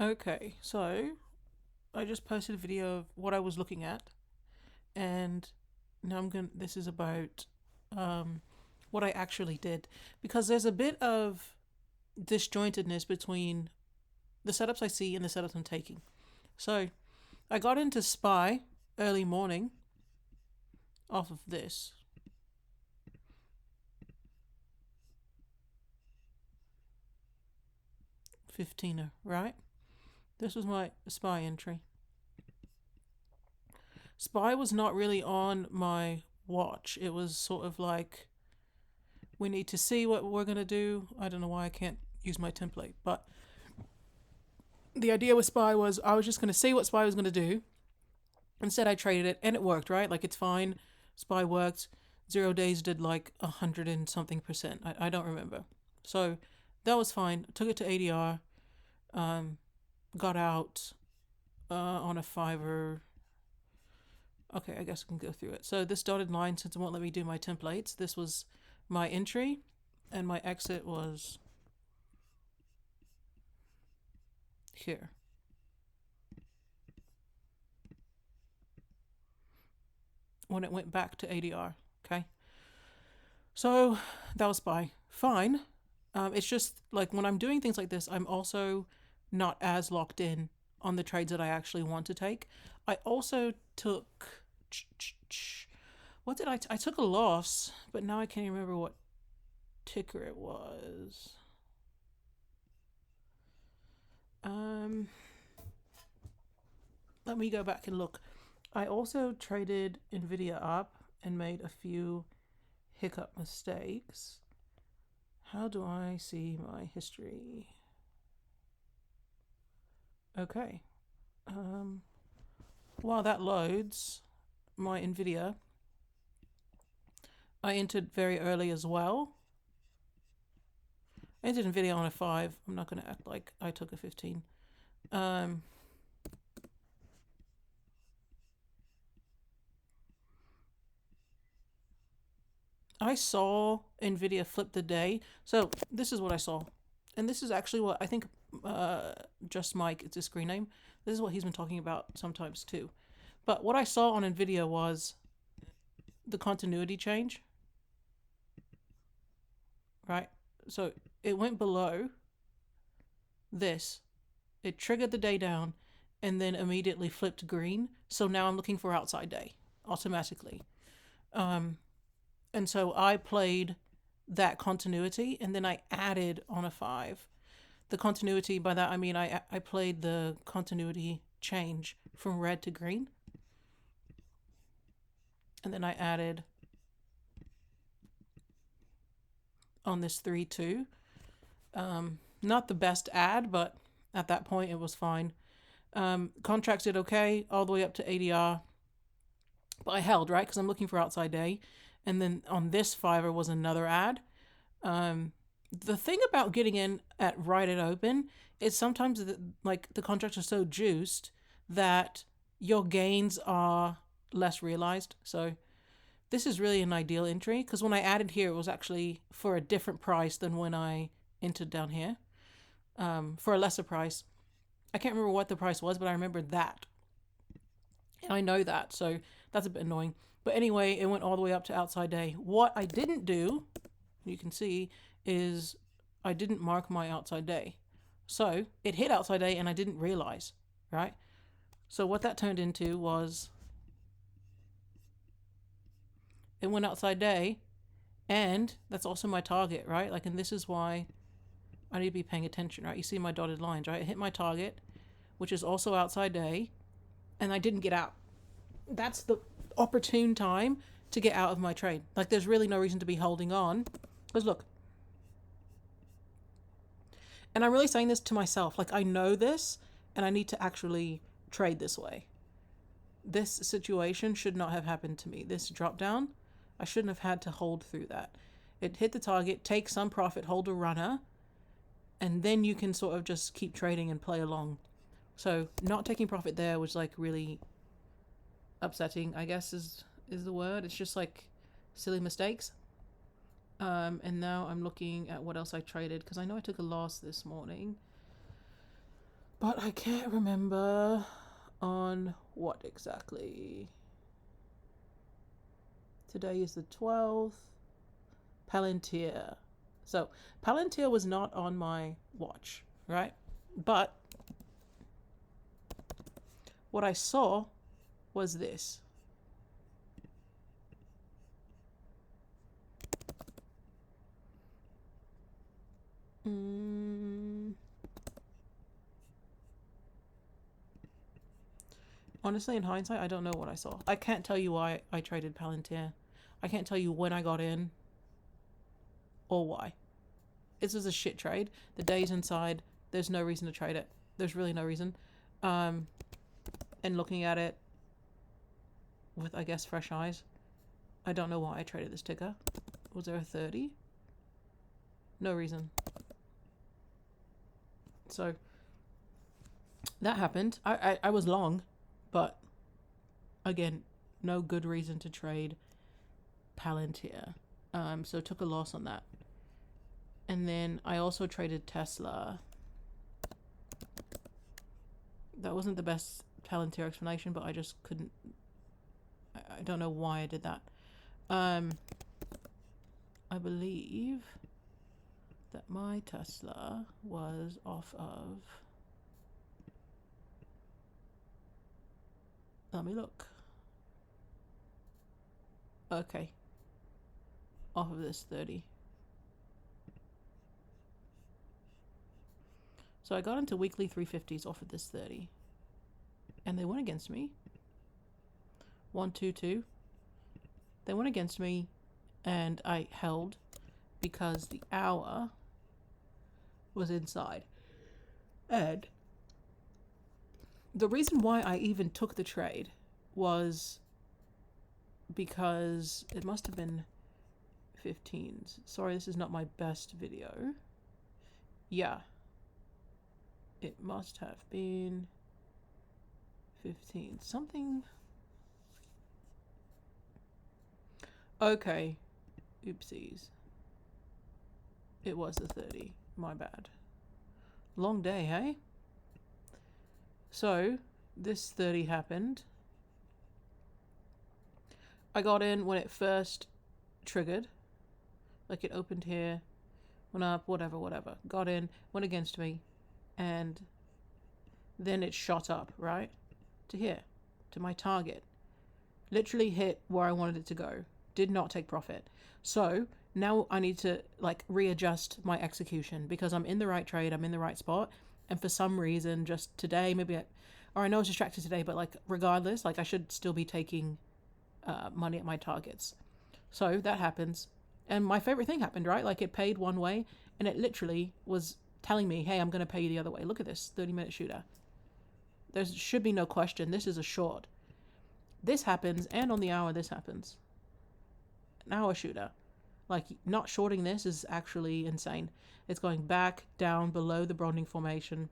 Okay, so I just posted a video of what I was looking at, and now This is about um, what I actually did, because there's a bit of disjointedness between the setups I see and the setups I'm taking. So I got into Spy early morning off of this 15er, right? This was my Spy entry. Spy was not really on my watch. It was sort of like, we need to see what we're going to do. I don't know why I can't use my template, but the idea with Spy was I was just going to see what Spy was going to do. Instead, I traded it and it worked, right? Like, it's fine. Spy worked. 0 days did like 100 and something percent. I don't remember. So that was fine. Took it to ADR. Got out on a fiver. Okay, I guess I can go through it. So this dotted line, since it won't let me do my templates, this was my entry, and my exit was here. When it went back to ADR, okay? So that was Spy. Fine. It's just like when I'm doing things like this, I'm also not as locked in on the trades that I actually want to take. I also took. What did I took a loss, but now I can't remember what ticker it was. Um, Let me go back and look. I also traded Nvidia up and made a few hiccup mistakes. How do I see my history? Okay. While that loads, my Nvidia, I entered very early as well. I entered Nvidia on a 5. I'm not going to act like I took a 15. I saw Nvidia flip the day. So this is what I saw. And this is actually what I think Just Mike, it's his screen name. This is what he's been talking about sometimes too. But what I saw on Nvidia was the continuity change, right? So it went below this, it triggered the day down, and then immediately flipped green. So now I'm looking for outside day automatically. And so I played that continuity, and then I added on a 5. The continuity, by that I mean I played the continuity change from red to green, and then I added on this 3-2. Not the best add, but at that point it was fine. Contracts did okay all the way up to ADR, but I held, right, because I'm looking for outside day. And then on this fiver was another add. The thing about getting in at right at open is sometimes the contracts are so juiced that your gains are less realized. So this is really an ideal entry, because when I added here, it was actually for a different price than when I entered down here, for a lesser price. I can't remember what the price was, but I remember that. And I know that, so that's a bit annoying. But anyway, it went all the way up to outside day. What I didn't do, you can see, is I didn't mark my outside day. So it hit outside day and I didn't realize, right? So what that turned into was it went outside day, and that's also my target, right? Like, and this is why I need to be paying attention, right? You see my dotted lines, right? It hit my target, which is also outside day, and I didn't get out. That's the opportune time to get out of my trade. Like, there's really no reason to be holding on. Because look, and I'm really saying this to myself, like, I know this, and I need to actually trade this way. This situation should not have happened to me. This drop down, I shouldn't have had to hold through that. It hit the target, take some profit, hold a runner, and then you can sort of just keep trading and play along. So not taking profit there was like really upsetting, I guess is the word. It's just like silly mistakes. And now I'm looking at what else I traded, because I know I took a loss this morning. But I can't remember on what exactly. Today is the 12th. Palantir. So Palantir was not on my watch, right? But what I saw was this. Honestly, in hindsight, I don't know what I saw. I can't tell you why I traded Palantir. I can't tell you when I got in or why. This was a shit trade. The day's inside. There's no reason to trade it. There's really no reason. And looking at it with, I guess, fresh eyes, I don't know why I traded this ticker. Was there a 30? No reason. So that happened. I was long, but again, no good reason to trade Palantir. So took a loss on that. And then I also traded Tesla. That wasn't the best Palantir explanation, but I just couldn't. I don't know why I did that. I believe that my Tesla was off of. Let me look. Okay. Off of this 30. So I got into weekly 350s off of this 30. And they went against me. 122. They went against me and I held because the hour was inside. And the reason why I even took the trade was because it must have been 15s. Sorry, this is not my best video. Yeah. It must have been 15. Something. Okay. Oopsies. It was the 30. My bad. Long day, hey? So, this 30 happened. I got in when it first triggered. Like it opened here, went up, whatever. Got in, went against me, and then it shot up, right? To here, to my target. Literally hit where I wanted it to go. Did not take profit. So, now I need to like readjust my execution because I'm in the right trade, I'm in the right spot, and for some reason just today, I know I was distracted today, but like regardless, like I should still be taking money at my targets. So that happens. And my favorite thing happened, right? Like it paid one way and it literally was telling me, hey, I'm going to pay you the other way. Look at this 30-minute shooter. There should be no question. This is a short. This happens, and on the hour this happens. An hour shooter. Like not shorting this is actually insane. It's going back down below the Browning formation.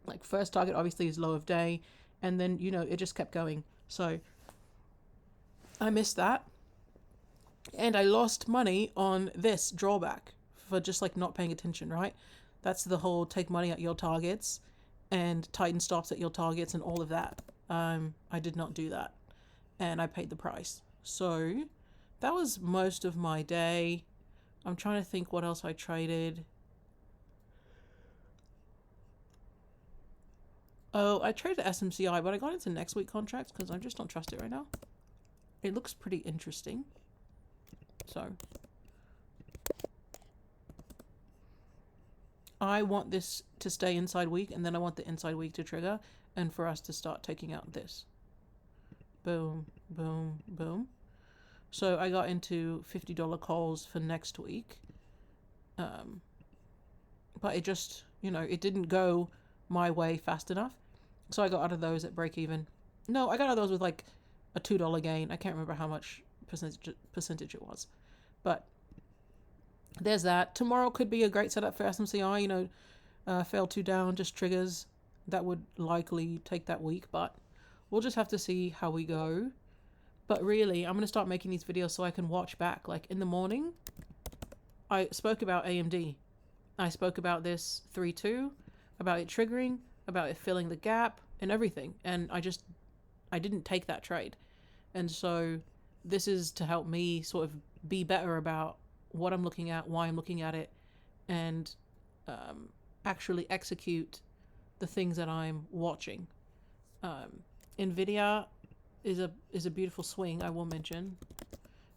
Like first target obviously is low of day, and then it just kept going. So I missed that, and I lost money on this drawback for just like not paying attention, right? That's the whole take money at your targets and tighten stops at your targets and all of that. I did not do that, and I paid the price. So that was most of my day. I'm trying to think what else I traded. Oh, I traded SMCI, but I got into next week contracts because I just don't trust it right now. It looks pretty interesting. So I want this to stay inside week, and then I want the inside week to trigger and for us to start taking out this. Boom, boom, boom. So I got into $50 calls for next week. But it just, it didn't go my way fast enough. So I got out of those at break even. No, I got out of those with like a $2 gain. I can't remember how much percentage it was. But there's that. Tomorrow could be a great setup for SMCI. Fail 2 down, just triggers. That would likely take that week, but we'll just have to see how we go. But really, I'm going to start making these videos so I can watch back. Like in the morning, I spoke about AMD. I spoke about this 3-2, about it triggering. about it filling the gap and everything. And I didn't take that trade. And so this is to help me sort of be better about what I'm looking at, why I'm looking at it, and actually execute the things that I'm watching. Nvidia is a beautiful swing, I will mention,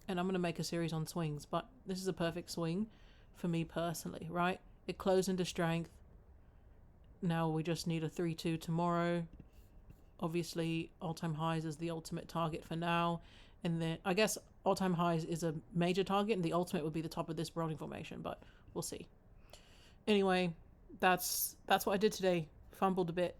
and I'm going to make a series on swings, but this is a perfect swing for me personally, right? It closed into strength. Now we just need a 3-2 tomorrow. Obviously, all-time highs is the ultimate target for now, and then I guess all-time highs is a major target, and the ultimate would be the top of this rolling formation, but we'll see. Anyway, that's what I did today. Fumbled a bit,